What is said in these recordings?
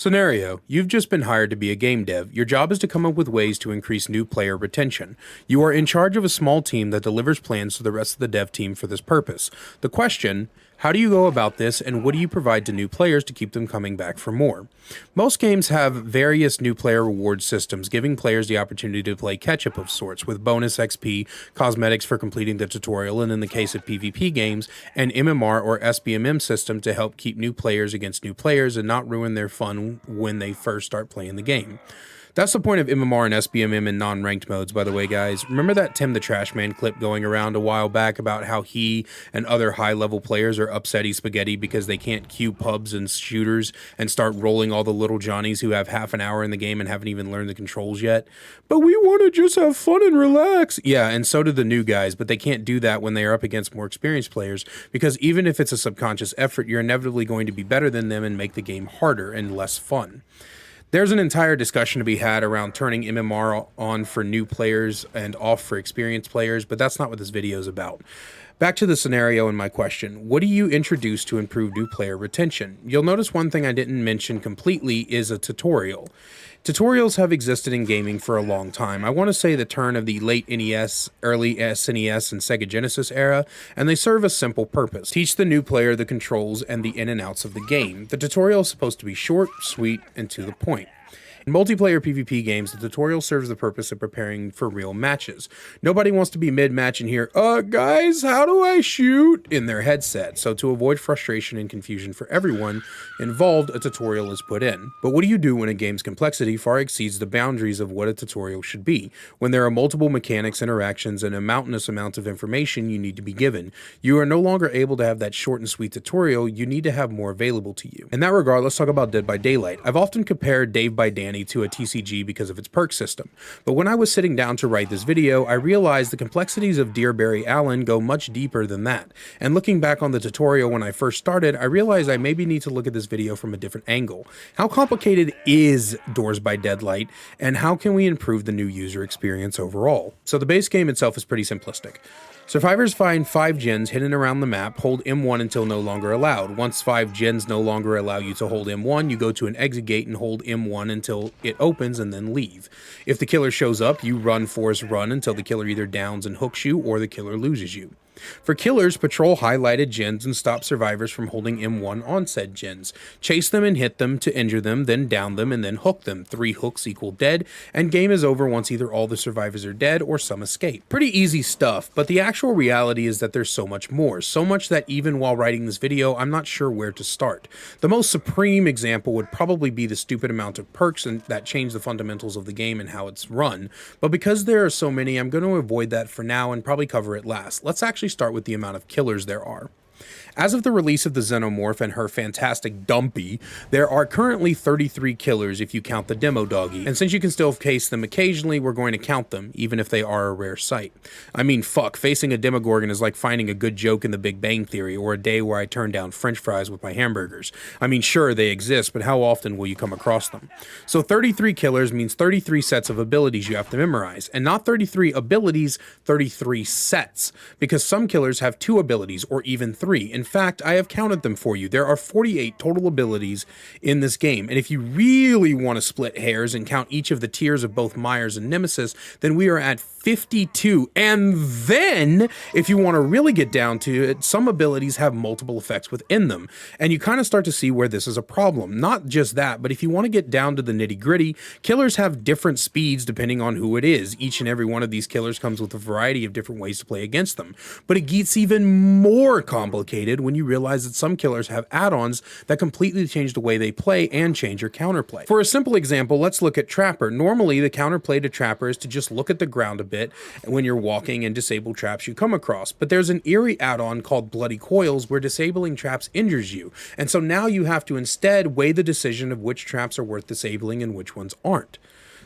Scenario: you've just been hired to be a game dev. Your job is to come up with ways to increase new player retention. You are in charge of a small team that delivers plans to the rest of the dev team for this purpose. The question: how do you go about this, and what do you provide to new players to keep them coming back for more? Most games have various new player reward systems, giving players the opportunity to play catch-up of sorts, with bonus XP, cosmetics for completing the tutorial, and in the case of PvP games, an MMR or SBMM system to help keep new players against new players and not ruin their fun when they first start playing the game. That's the point of MMR and SBMM in non-ranked modes, by the way, guys. Remember that Tim the Trash Man clip going around a while back about how he and other high-level players are upsetty spaghetti because they can't queue pubs and shooters and start rolling all the little Johnnies who have half an hour in the game and haven't even learned the controls yet? But we want to just have fun and relax. Yeah, and so do the new guys, but they can't do that when they are up against more experienced players, because even if it's a subconscious effort, you're inevitably going to be better than them and make the game harder and less fun. There's an entire discussion to be had around turning MMR on for new players and off for experienced players, but that's not what this video is about. Back to the scenario and my question: what do you introduce to improve new player retention? You'll notice one thing I didn't mention completely is a tutorial. Tutorials have existed in gaming for a long time. I want to say the turn of the late NES, early SNES, and Sega Genesis era, and they serve a simple purpose: teach the new player the controls and the in and outs of the game. The tutorial is supposed to be short, sweet, and to the point. In multiplayer PvP games, the tutorial serves the purpose of preparing for real matches. Nobody wants to be mid-match and hear, guys, how do I shoot?" in their headset. So to avoid frustration and confusion for everyone involved, a tutorial is put in. But what do you do when a game's complexity far exceeds the boundaries of what a tutorial should be? When there are multiple mechanics, interactions, and a mountainous amount of information you need to be given, you are no longer able to have that short and sweet tutorial. You need to have more available to you. In that regard, let's talk about Dead by Daylight. I've often compared Dave by Danny to a TCG because of its perk system. But when I was sitting down to write this video, I realized the complexities of Dear Barry Allen go much deeper than that. And looking back on the tutorial when I first started, I realized I maybe need to look at this video from a different angle. How complicated is Doors by Deadlight, and how can we improve the new user experience overall? So the base game itself is pretty simplistic. Survivors find 5 gens hidden around the map, hold M1 until no longer allowed. Once 5 gens no longer allow you to hold M1, you go to an exit gate and hold M1 until it opens and then leave. If the killer shows up, you run force run until the killer either downs and hooks you or the killer loses you. For killers, patrol highlighted gens and stop survivors from holding M1 on said gens. Chase them and hit them to injure them, then down them and then hook them. 3 hooks equal dead, and game is over once either all the survivors are dead or some escape. Pretty easy stuff, but the actual reality is that there's so much more. So much that even while writing this video, I'm not sure where to start. The most supreme example would probably be the stupid amount of perks that change the fundamentals of the game and how it's run, but because there are so many, I'm going to avoid that for now and probably cover it last. Let's actually start with the amount of killers there are. As of the release of the Xenomorph and her fantastic Dumpy, there are currently 33 killers if you count the demo doggy, and since you can still case them occasionally, we're going to count them, even if they are a rare sight. I mean, fuck, facing a Demogorgon is like finding a good joke in the Big Bang Theory, or a day where I turn down french fries with my hamburgers. I mean, sure, they exist, but how often will you come across them? So 33 killers means 33 sets of abilities you have to memorize, and not 33 abilities, 33 sets, because some killers have 2 abilities, or even 3. In fact, I have counted them for you. There are 48 total abilities in this game, and if you really want to split hairs and count each of the tiers of both Myers and Nemesis, then we are at 52. And then, if you want to really get down to it, some abilities have multiple effects within them, and you kind of start to see where this is a problem. Not just that, but if you want to get down to the nitty-gritty, killers have different speeds depending on who it is. Each and every one of these killers comes with a variety of different ways to play against them, but it gets even more complicated when you realize that some killers have add-ons that completely change the way they play and change your counterplay. For a simple example, let's look at Trapper. Normally, the counterplay to Trapper is to just look at the ground a bit when you're walking and disable traps you come across, but there's an eerie add-on called Bloody Coils where disabling traps injures you, and so now you have to instead weigh the decision of which traps are worth disabling and which ones aren't.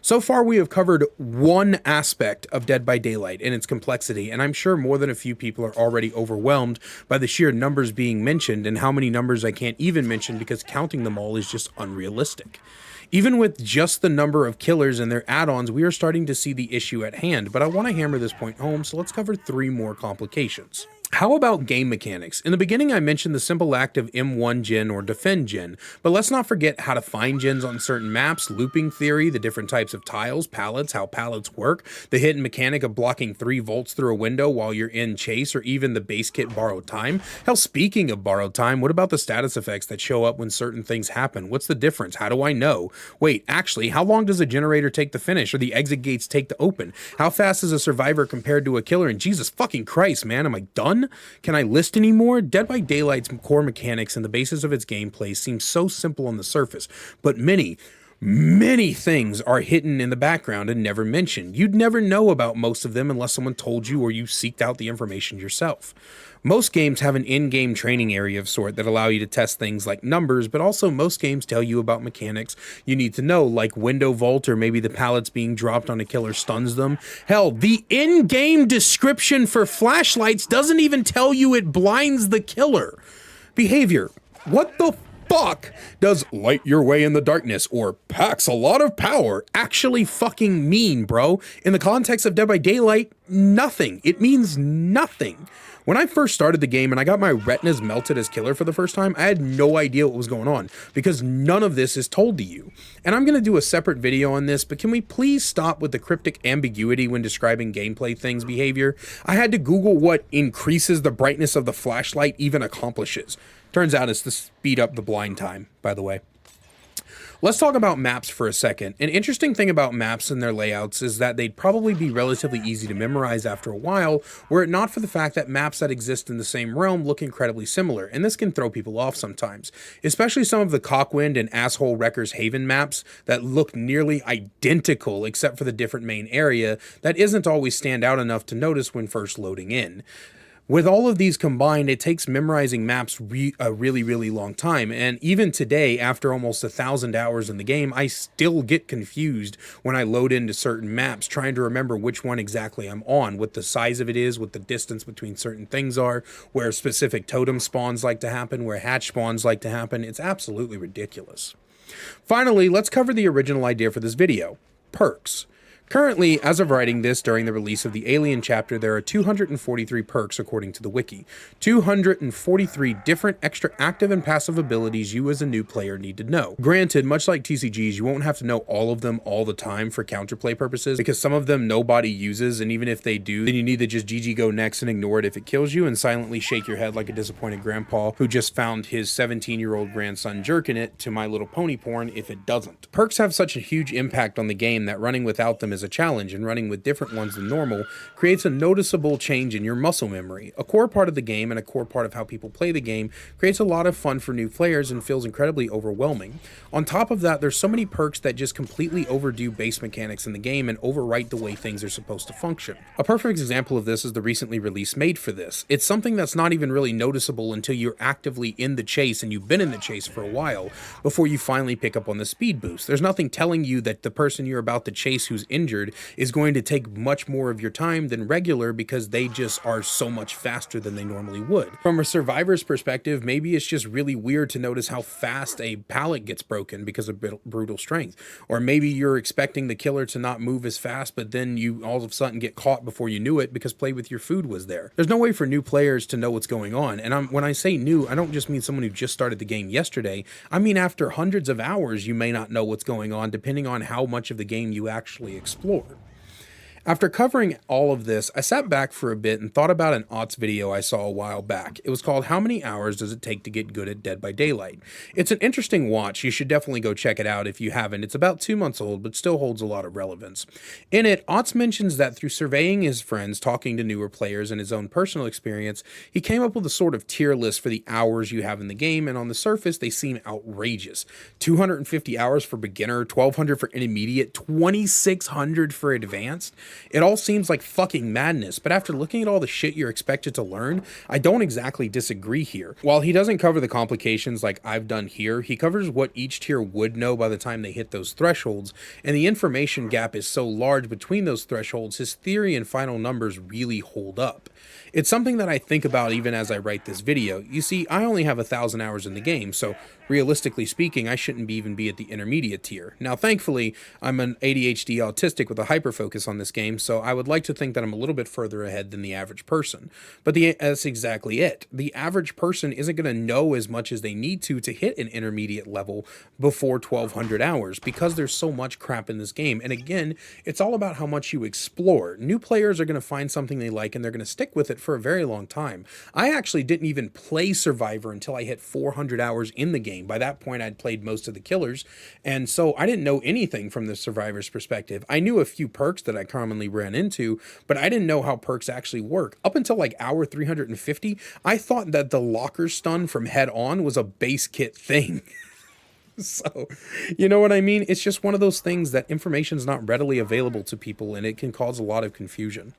So far, we have covered one aspect of Dead by Daylight and its complexity, and I'm sure more than a few people are already overwhelmed by the sheer numbers being mentioned and how many numbers I can't even mention because counting them all is just unrealistic. Even with just the number of killers and their add-ons, we are starting to see the issue at hand, but I want to hammer this point home, so let's cover 3 more complications. How about game mechanics? In the beginning, I mentioned the simple act of M1 gen or defend gen, but let's not forget how to find gens on certain maps, looping theory, the different types of tiles, pallets, how pallets work, the hidden mechanic of blocking 3 volts through a window while you're in chase, or even the base kit borrowed time. Hell, speaking of borrowed time, what about the status effects that show up when certain things happen? What's the difference? How do I know? Wait, actually, how long does a generator take to finish, or the exit gates take to open? How fast is a survivor compared to a killer? And Jesus fucking Christ, man, am I done? Can I list anymore? Dead by Daylight's core mechanics and the basis of its gameplay seem so simple on the surface, but many things are hidden in the background and never mentioned. You'd never know about most of them unless someone told you or you seeked out the information yourself. Most games have an in-game training area of sort that allow you to test things like numbers, but also most games tell you about mechanics you need to know, like window vault, or maybe the pallets being dropped on a killer stuns them. Hell, the in-game description for flashlights doesn't even tell you it blinds the killer. Behavior. What the fuck does light your way in the darkness or packs a lot of power actually fucking mean, bro? In the context of Dead by Daylight, nothing. It means nothing. When I first started the game and I got my retinas melted as killer for the first time, I had no idea what was going on because none of this is told to you. And I'm going to do a separate video on this, but can we please stop with the cryptic ambiguity when describing gameplay things behavior? I had to Google what increases the brightness of the flashlight even accomplishes. Turns out it's to speed up the blind time, by the way. Let's talk about maps for a second. An interesting thing about maps and their layouts is that they'd probably be relatively easy to memorize after a while, were it not for the fact that maps that exist in the same realm look incredibly similar, and this can throw people off sometimes. Especially some of the Cockwind and Asshole Wrecker's Haven maps that look nearly identical except for the different main area that isn't always stand out enough to notice when first loading in. With all of these combined, it takes memorizing maps a really long time, and even today, after almost 1,000 hours in the game, I still get confused when I load into certain maps, trying to remember which one exactly I'm on, what the size of it is, what the distance between certain things are, where specific totem spawns like to happen, where hatch spawns like to happen. It's absolutely ridiculous. Finally, let's cover the original idea for this video: perks. Currently, as of writing this during the release of the Alien chapter, there are 243 perks according to the wiki. 243 different extra active and passive abilities you as a new player need to know. Granted, much like TCGs, you won't have to know all of them all the time for counterplay purposes, because some of them nobody uses, and even if they do, then you need to just GG go next and ignore it if it kills you, and silently shake your head like a disappointed grandpa who just found his 17-year-old grandson jerking it to My Little Pony porn if it doesn't. Perks have such a huge impact on the game that running without them is a challenge, and running with different ones than normal creates a noticeable change in your muscle memory. A core part of the game and a core part of how people play the game creates a lot of fun for new players and feels incredibly overwhelming. On top of that, there's so many perks that just completely overdo base mechanics in the game and overwrite the way things are supposed to function. A perfect example of this is the recently released Made for This. It's something that's not even really noticeable until you're actively in the chase and you've been in the chase for a while before you finally pick up on the speed boost. There's nothing telling you that the person you're about to chase who's injured is going to take much more of your time than regular because they just are so much faster than they normally would. From a survivor's perspective, maybe it's just really weird to notice how fast a pallet gets broken because of brutal strength. Or maybe you're expecting the killer to not move as fast, but then you all of a sudden get caught before you knew it because Play With Your Food was there. There's no way for new players to know what's going on. And when I say new, I don't just mean someone who just started the game yesterday. I mean after hundreds of hours, you may not know what's going on depending on how much of the game you actually explore. After covering all of this, I sat back for a bit and thought about an aughts video I saw a while back. It was called How Many Hours Does It Take to Get Good at Dead by Daylight? It's an interesting watch. You should definitely go check it out if you haven't. It's about 2 months old, but still holds a lot of relevance. In it, Aughts mentions that through surveying his friends, talking to newer players, and his own personal experience, he came up with a sort of tier list for the hours you have in the game, and on the surface, they seem outrageous. 250 hours for beginner, 1,200 for intermediate, 2,600 for advanced. It all seems like fucking madness, but after looking at all the shit you're expected to learn, I don't exactly disagree here. While he doesn't cover the complications like I've done here, he covers what each tier would know by the time they hit those thresholds, and the information gap is so large between those thresholds, his theory and final numbers really hold up. It's something that I think about even as I write this video. You see, I only have 1,000 hours in the game, so realistically speaking, I shouldn't even be at the intermediate tier. Now, thankfully, I'm an ADHD autistic with a hyperfocus on this game, so I would like to think that I'm a little bit further ahead than the average person. But that's exactly it. The average person isn't going to know as much as they need to hit an intermediate level before 1200 hours because there's so much crap in this game. And again, it's all about how much you explore. New players are going to find something they like and they're going to stick with it for a very long time. I actually didn't even play Survivor until I hit 400 hours in the game. By that point, I'd played most of the killers, and so I didn't know anything from the Survivor's perspective. I knew a few perks that I commonly ran into, but I didn't know how perks actually work. Up until like hour 350, I thought that the locker stun from head on was a base kit thing. So, you know what I mean? It's just one of those things that information's not readily available to people, and it can cause a lot of confusion.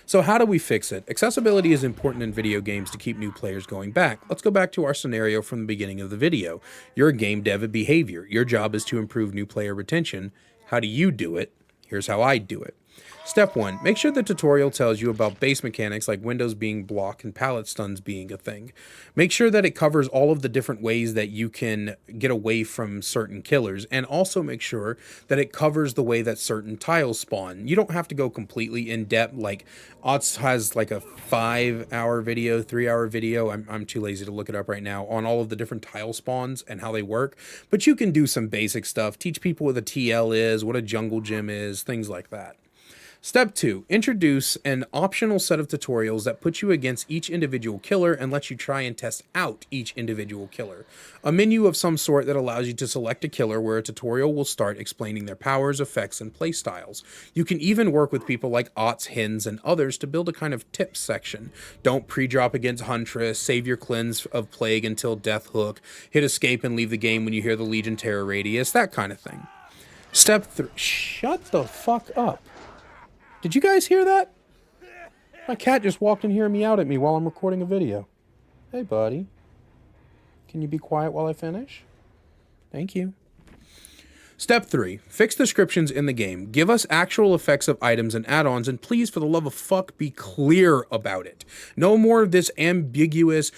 So how do we fix it? Accessibility is important in video games to keep new players going back. Let's go back to our scenario from the beginning of the video. You're a game dev of behavior. Your job is to improve new player retention. How do you do it? Here's how I do it. Step 1, make sure the tutorial tells you about base mechanics like windows being blocked and pallet stuns being a thing. Make sure that it covers all of the different ways that you can get away from certain killers, and also make sure that it covers the way that certain tiles spawn. You don't have to go completely in depth, like Otz has like a 5-hour video, 3-hour video, I'm too lazy to look it up right now, on all of the different tile spawns and how they work, but you can do some basic stuff, teach people what a TL is, what a jungle gym is, things like that. Step 2, introduce an optional set of tutorials that put you against each individual killer and lets you try and test out each individual killer. A menu of some sort that allows you to select a killer where a tutorial will start explaining their powers, effects, and playstyles. You can even work with people like Otz, Hins, and others to build a kind of tips section. Don't pre-drop against Huntress, save your cleanse of Plague until Death Hook, hit escape and leave the game when you hear the Legion Terror Radius, that kind of thing. Step 3, shut the fuck up. Did you guys hear that? My cat just walked in here and meowed at me while I'm recording a video. Hey, buddy. Can you be quiet while I finish? Thank you. Step 3, fix descriptions in the game. Give us actual effects of items and add-ons, and please, for the love of fuck, be clear about it. No more of this ambiguous,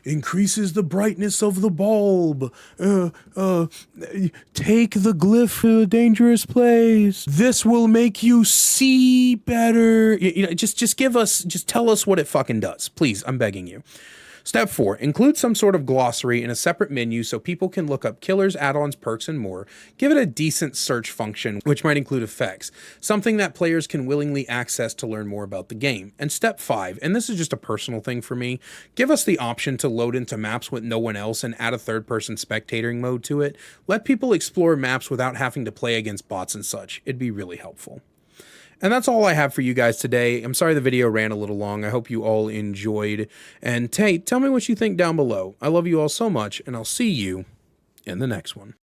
increases the brightness of the bulb, take the glyph to a dangerous place, this will make you see better. You know, just tell us what it fucking does. Please, I'm begging you. Step 4, include some sort of glossary in a separate menu so people can look up killers, add-ons, perks, and more. Give it a decent search function, which might include effects, something that players can willingly access to learn more about the game. And step 5, and this is just a personal thing for me, give us the option to load into maps with no one else and add a third-person spectating mode to it. Let people explore maps without having to play against bots and such. It'd be really helpful. And that's all I have for you guys today. I'm sorry the video ran a little long. I hope you all enjoyed. And hey, tell me what you think down below. I love you all so much, and I'll see you in the next one.